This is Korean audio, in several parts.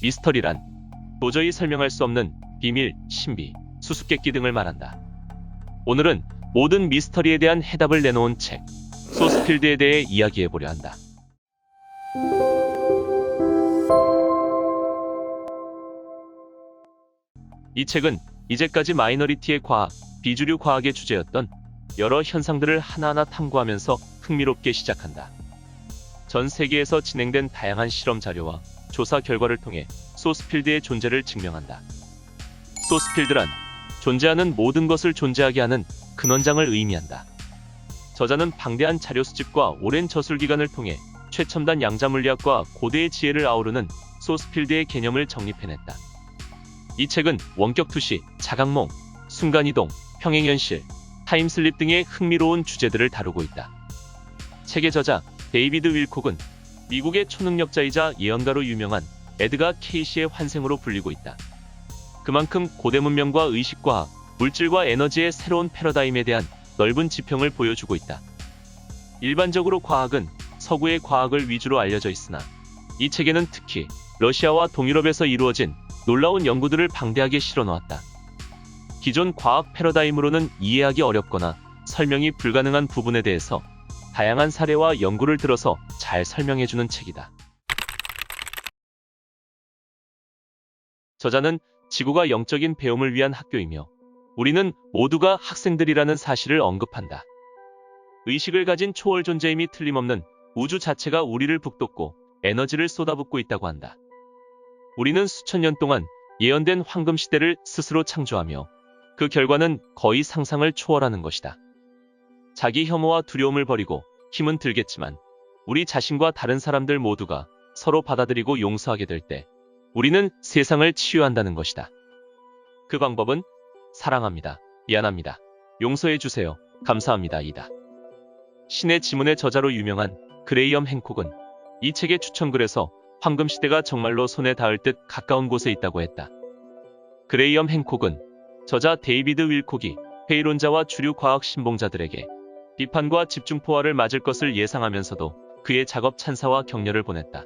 미스터리란 도저히 설명할 수 없는 비밀, 신비, 수수께끼 등을 말한다. 오늘은 모든 미스터리에 대한 해답을 내놓은 책, 소스필드에 대해 이야기해보려 한다. 이 책은 이제까지 마이너리티의 과학, 비주류 과학의 주제였던 여러 현상들을 하나하나 탐구하면서 흥미롭게 시작한다. 전 세계에서 진행된 다양한 실험 자료와 조사 결과를 통해 소스필드의 존재를 증명한다. 소스필드란 존재하는 모든 것을 존재하게 하는 근원장을 의미한다. 저자는 방대한 자료 수집과 오랜 저술 기간을 통해 최첨단 양자물리학과 고대의 지혜를 아우르는 소스필드의 개념을 정립해냈다. 이 책은 원격 투시, 자각몽, 순간이동, 평행현실, 타임슬립 등의 흥미로운 주제들을 다루고 있다. 책의 저자 데이비드 윌콕은 미국의 초능력자이자 예언가로 유명한 에드가 케이시의 환생으로 불리고 있다. 그만큼 고대 문명과 의식과학, 물질과 에너지의 새로운 패러다임에 대한 넓은 지평을 보여주고 있다. 일반적으로 과학은 서구의 과학을 위주로 알려져 있으나 이 책에는 특히 러시아와 동유럽에서 이루어진 놀라운 연구들을 방대하게 실어놓았다. 기존 과학 패러다임으로는 이해하기 어렵거나 설명이 불가능한 부분에 대해서 다양한 사례와 연구를 들어서 잘 설명해주는 책이다. 저자는 지구가 영적인 배움을 위한 학교이며 우리는 모두가 학생들이라는 사실을 언급한다. 의식을 가진 초월 존재임이 틀림없는 우주 자체가 우리를 북돋고 에너지를 쏟아붓고 있다고 한다. 우리는 수천 년 동안 예언된 황금 시대를 스스로 창조하며 그 결과는 거의 상상을 초월하는 것이다. 자기 혐오와 두려움을 버리고 힘은 들겠지만 우리 자신과 다른 사람들 모두가 서로 받아들이고 용서하게 될 때 우리는 세상을 치유한다는 것이다. 그 방법은 사랑합니다, 미안합니다, 용서해주세요, 감사합니다 이다. 신의 지문의 저자로 유명한 그레이엄 행콕은 이 책의 추천글에서 황금시대가 정말로 손에 닿을 듯 가까운 곳에 있다고 했다. 그레이엄 행콕은 저자 데이비드 윌콕이 회의론자와 주류 과학 신봉자들에게 비판과 집중포화를 맞을 것을 예상하면서도 그의 작업 찬사와 격려를 보냈다.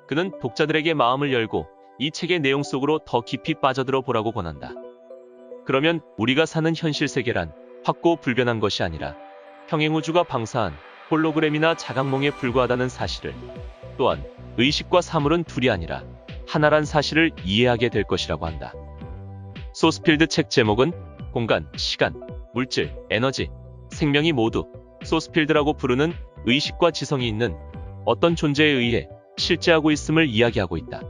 그는 독자들에게 마음을 열고 이 책의 내용 속으로 더 깊이 빠져들어 보라고 권한다. 그러면 우리가 사는 현실 세계란 확고 불변한 것이 아니라 평행우주가 방사한 홀로그램이나 자각몽에 불과하다는 사실을, 또한 의식과 사물은 둘이 아니라 하나란 사실을 이해하게 될 것이라고 한다. 소스필드 책 제목은 공간, 시간, 물질, 에너지, 생명이 모두 소스필드라고 부르는 의식과 지성이 있는 어떤 존재에 의해 실제하고 있음을 이야기하고 있다.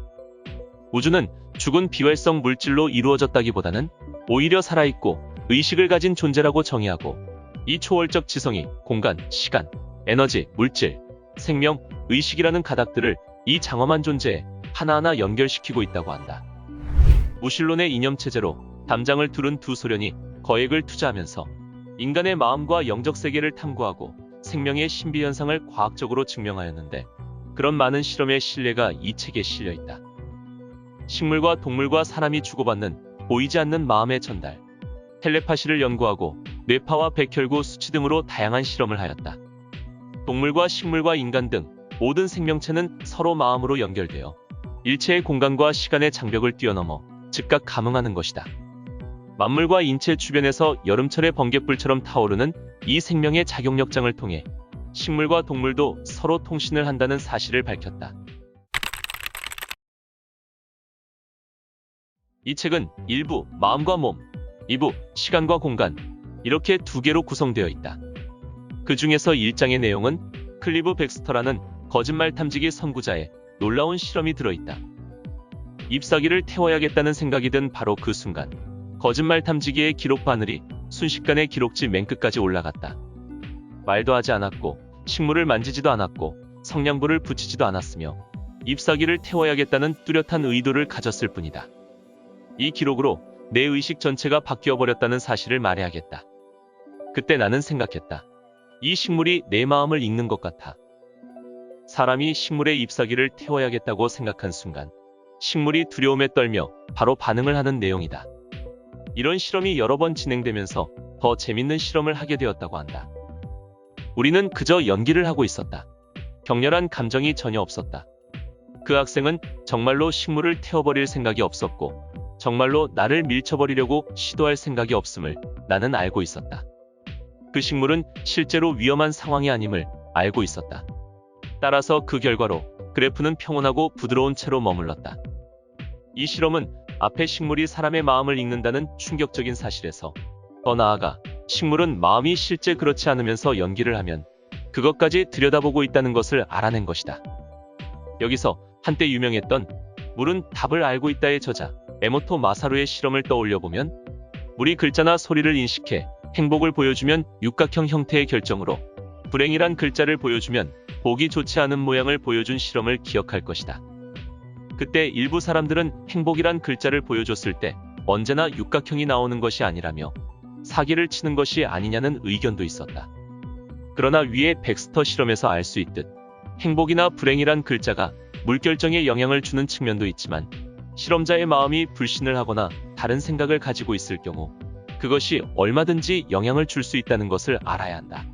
우주는 죽은 비활성 물질로 이루어졌다기보다는 오히려 살아있고 의식을 가진 존재라고 정의하고 이 초월적 지성이 공간, 시간, 에너지, 물질, 생명, 의식이라는 가닥들을 이 장엄한 존재에 하나하나 연결시키고 있다고 한다. 무신론의 이념체제로 담장을 두른 두 소련이 거액을 투자하면서 인간의 마음과 영적 세계를 탐구하고 생명의 신비 현상을 과학적으로 증명하였는데 그런 많은 실험의 신뢰가 이 책에 실려 있다. 식물과 동물과 사람이 주고받는 보이지 않는 마음의 전달, 텔레파시를 연구하고 뇌파와 백혈구 수치 등으로 다양한 실험을 하였다. 동물과 식물과 인간 등 모든 생명체는 서로 마음으로 연결되어 일체의 공간과 시간의 장벽을 뛰어넘어 즉각 감응하는 것이다. 만물과 인체 주변에서 여름철의 번갯불처럼 타오르는 이 생명의 작용력장을 통해 식물과 동물도 서로 통신을 한다는 사실을 밝혔다. 이 책은 1부 마음과 몸, 2부 시간과 공간, 이렇게 두 개로 구성되어 있다. 그 중에서 1장의 내용은 클리브 백스터라는 거짓말 탐지기 선구자의 놀라운 실험이 들어있다. 잎사귀를 태워야겠다는 생각이 든 바로 그 순간 거짓말 탐지기의 기록 바늘이 순식간에 기록지 맨 끝까지 올라갔다. 말도 하지 않았고 식물을 만지지도 않았고 성냥불을 붙이지도 않았으며 잎사귀를 태워야겠다는 뚜렷한 의도를 가졌을 뿐이다. 이 기록으로 내 의식 전체가 바뀌어버렸다는 사실을 말해야겠다. 그때 나는 생각했다. 이 식물이 내 마음을 읽는 것 같아. 사람이 식물의 잎사귀를 태워야겠다고 생각한 순간 식물이 두려움에 떨며 바로 반응을 하는 내용이다. 이런 실험이 여러 번 진행되면서 더 재밌는 실험을 하게 되었다고 한다. 우리는 그저 연기를 하고 있었다. 격렬한 감정이 전혀 없었다. 그 학생은 정말로 식물을 태워버릴 생각이 없었고 정말로 나를 밀쳐버리려고 시도할 생각이 없음을 나는 알고 있었다. 그 식물은 실제로 위험한 상황이 아님을 알고 있었다. 따라서 그 결과로 그래프는 평온하고 부드러운 채로 머물렀다. 이 실험은 앞에 식물이 사람의 마음을 읽는다는 충격적인 사실에서 더 나아가 식물은 마음이 실제 그렇지 않으면서 연기를 하면 그것까지 들여다보고 있다는 것을 알아낸 것이다. 여기서 한때 유명했던 물은 답을 알고 있다의 저자 에모토 마사루의 실험을 떠올려보면 물이 글자나 소리를 인식해 행복을 보여주면 육각형 형태의 결정으로 불행이란 글자를 보여주면 보기 좋지 않은 모양을 보여준 실험을 기억할 것이다. 그때 일부 사람들은 행복이란 글자를 보여줬을 때 언제나 육각형이 나오는 것이 아니라며 사기를 치는 것이 아니냐는 의견도 있었다. 그러나 위의 백스터 실험에서 알 수 있듯 행복이나 불행이란 글자가 물결정에 영향을 주는 측면도 있지만 실험자의 마음이 불신을 하거나 다른 생각을 가지고 있을 경우 그것이 얼마든지 영향을 줄 수 있다는 것을 알아야 한다.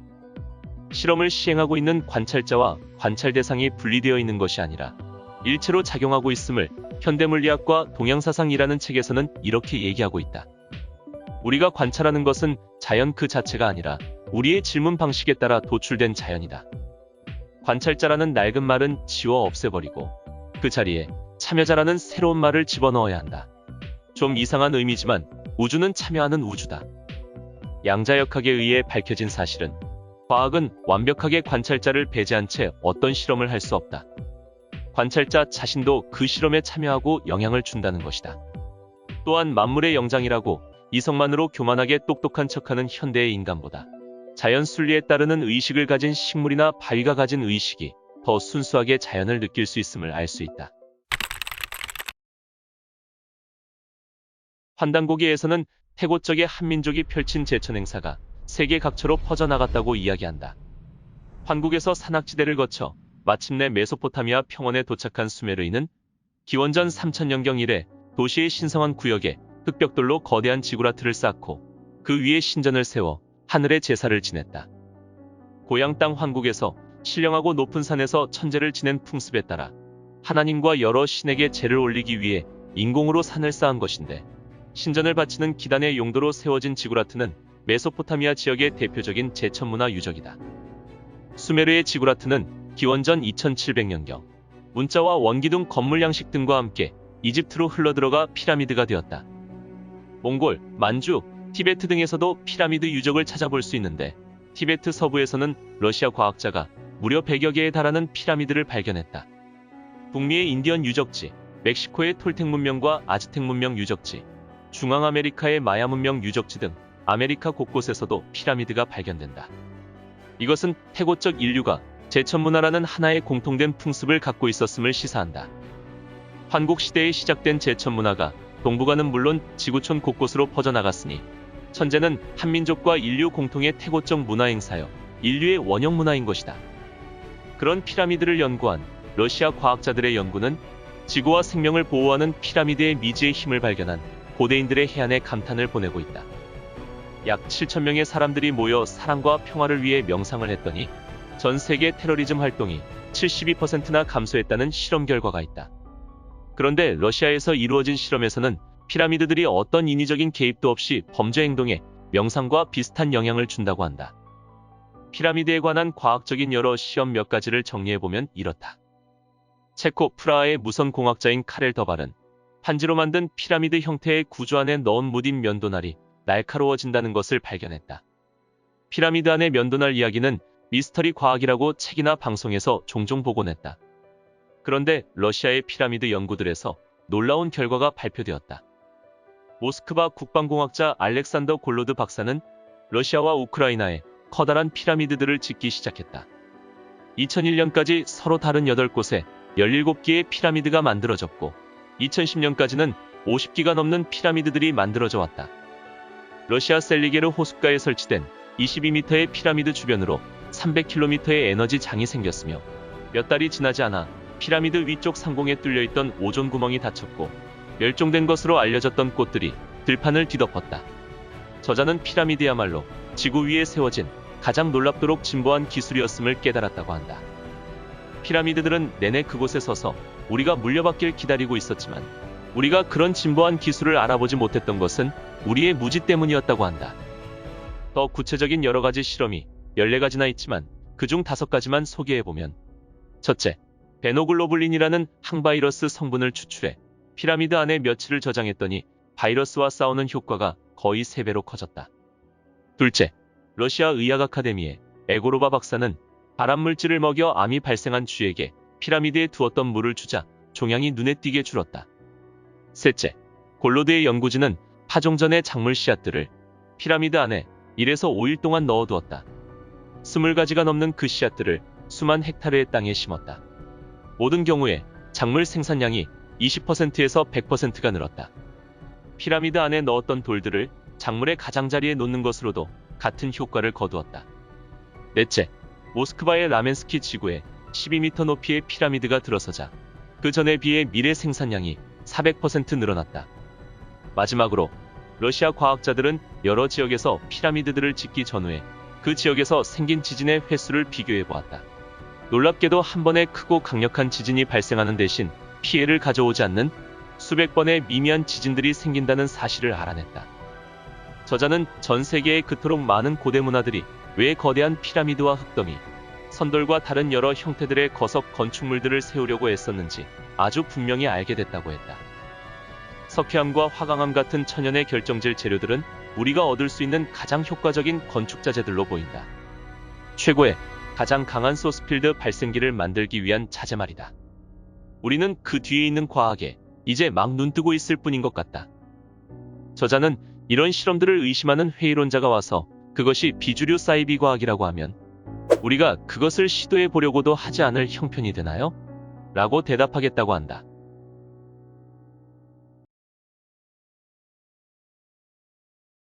실험을 시행하고 있는 관찰자와 관찰 대상이 분리되어 있는 것이 아니라 일체로 작용하고 있음을 현대물리학과 동양사상이라는 책에서는 이렇게 얘기하고 있다. 우리가 관찰하는 것은 자연 그 자체가 아니라 우리의 질문 방식에 따라 도출된 자연이다. 관찰자라는 낡은 말은 지워 없애버리고 그 자리에 참여자라는 새로운 말을 집어넣어야 한다. 좀 이상한 의미지만 우주는 참여하는 우주다. 양자역학에 의해 밝혀진 사실은 과학은 완벽하게 관찰자를 배제한 채 어떤 실험을 할 수 없다. 관찰자 자신도 그 실험에 참여하고 영향을 준다는 것이다. 또한 만물의 영장이라고 이성만으로 교만하게 똑똑한 척하는 현대의 인간보다 자연 순리에 따르는 의식을 가진 식물이나 바위가 가진 의식이 더 순수하게 자연을 느낄 수 있음을 알 수 있다. 환단고기에서는 태고적의 한민족이 펼친 제천 행사가 세계 각처로 퍼져나갔다고 이야기한다. 환국에서 산악지대를 거쳐 마침내 메소포타미아 평원에 도착한 수메르인은 기원전 3000년경 이래 도시의 신성한 구역에 흙벽돌로 거대한 지구라트를 쌓고 그 위에 신전을 세워 하늘의 제사를 지냈다. 고향 땅 환국에서 신령하고 높은 산에서 천제를 지낸 풍습에 따라 하나님과 여러 신에게 제를 올리기 위해 인공으로 산을 쌓은 것인데 신전을 바치는 기단의 용도로 세워진 지구라트는 메소포타미아 지역의 대표적인 제천문화 유적이다. 수메르의 지구라트는 기원전 2700년경 문자와 원기둥 건물 양식 등과 함께 이집트로 흘러들어가 피라미드가 되었다. 몽골, 만주, 티베트 등에서도 피라미드 유적을 찾아볼 수 있는데 티베트 서부에서는 러시아 과학자가 무려 100여 개에 달하는 피라미드를 발견했다. 북미의 인디언 유적지, 멕시코의 톨텍 문명과 아즈텍 문명 유적지, 중앙아메리카의 마야 문명 유적지 등 아메리카 곳곳에서도 피라미드가 발견된다. 이것은 태고적 인류가 제천문화라는 하나의 공통된 풍습을 갖고 있었음을 시사한다. 환국시대에 시작된 제천문화가 동북아는 물론 지구촌 곳곳으로 퍼져나갔으니 천제는 한민족과 인류 공통의 태고적 문화행사여 인류의 원형 문화인 것이다. 그런 피라미드를 연구한 러시아 과학자들의 연구는 지구와 생명을 보호하는 피라미드의 미지의 힘을 발견한 고대인들의 해안에 감탄을 보내고 있다. 약 7,000명의 사람들이 모여 사랑과 평화를 위해 명상을 했더니 전 세계 테러리즘 활동이 72%나 감소했다는 실험 결과가 있다. 그런데 러시아에서 이루어진 실험에서는 피라미드들이 어떤 인위적인 개입도 없이 범죄 행동에 명상과 비슷한 영향을 준다고 한다. 피라미드에 관한 과학적인 여러 시험 몇 가지를 정리해보면 이렇다. 체코 프라하의 무선공학자인 카렐 더발은 판지로 만든 피라미드 형태의 구조 안에 넣은 무딘 면도날이 날카로워진다는 것을 발견했다. 피라미드 안의 면도날 이야기는 미스터리 과학이라고 책이나 방송에서 종종 보곤 했다. 그런데 러시아의 피라미드 연구들에서 놀라운 결과가 발표되었다. 모스크바 국방공학자 알렉산더 골로드 박사는 러시아와 우크라이나에 커다란 피라미드들을 짓기 시작했다. 2001년까지 서로 다른 8곳에 17개의 피라미드가 만들어졌고 2010년까지는 50기가 넘는 피라미드들이 만들어져 왔다. 러시아 셀리게르 호숫가에 설치된 22m의 피라미드 주변으로 300km의 에너지 장이 생겼으며 몇 달이 지나지 않아 피라미드 위쪽 상공에 뚫려있던 오존 구멍이 닫혔고 멸종된 것으로 알려졌던 꽃들이 들판을 뒤덮었다. 저자는 피라미드야말로 지구 위에 세워진 가장 놀랍도록 진보한 기술이었음을 깨달았다고 한다. 피라미드들은 내내 그곳에 서서 우리가 물려받길 기다리고 있었지만 우리가 그런 진보한 기술을 알아보지 못했던 것은 우리의 무지 때문이었다고 한다. 더 구체적인 여러 가지 실험이 14가지나 있지만 그중 5가지만 소개해보면, 첫째, 베노글로불린이라는 항바이러스 성분을 추출해 피라미드 안에 며칠을 저장했더니 바이러스와 싸우는 효과가 거의 3배로 커졌다. 둘째, 러시아 의학 아카데미의 에고로바 박사는 발암물질을 먹여 암이 발생한 쥐에게 피라미드에 두었던 물을 주자 종양이 눈에 띄게 줄었다. 셋째, 골로드의 연구진은 파종 전의 작물 씨앗들을 피라미드 안에 1에서 5일 동안 넣어두었다. 20가지가 넘는 그 씨앗들을 수만 헥타르의 땅에 심었다. 모든 경우에 작물 생산량이 20%에서 100%가 늘었다. 피라미드 안에 넣었던 돌들을 작물의 가장자리에 놓는 것으로도 같은 효과를 거두었다. 넷째, 모스크바의 라멘스키 지구에 12m 높이의 피라미드가 들어서자 그 전에 비해 밀의 생산량이 400% 늘어났다. 마지막으로 러시아 과학자들은 여러 지역에서 피라미드들을 짓기 전후에 그 지역에서 생긴 지진의 횟수를 비교해 보았다. 놀랍게도 한 번에 크고 강력한 지진이 발생하는 대신 피해를 가져오지 않는 수백 번의 미미한 지진들이 생긴다는 사실을 알아냈다. 저자는 전 세계에 그토록 많은 고대 문화들이 왜 거대한 피라미드와 흙더미, 선돌과 다른 여러 형태들의 거석 건축물들을 세우려고 애썼는지 아주 분명히 알게 됐다고 했다. 석회암과 화강암 같은 천연의 결정질 재료들은 우리가 얻을 수 있는 가장 효과적인 건축자재들로 보인다. 최고의, 가장 강한 소스필드 발생기를 만들기 위한 자재 말이다. 우리는 그 뒤에 있는 과학에 이제 막 눈뜨고 있을 뿐인 것 같다. 저자는 이런 실험들을 의심하는 회의론자가 와서 그것이 비주류 사이비 과학이라고 하면 우리가 그것을 시도해 보려고도 하지 않을 형편이 되나요? 라고 대답하겠다고 한다.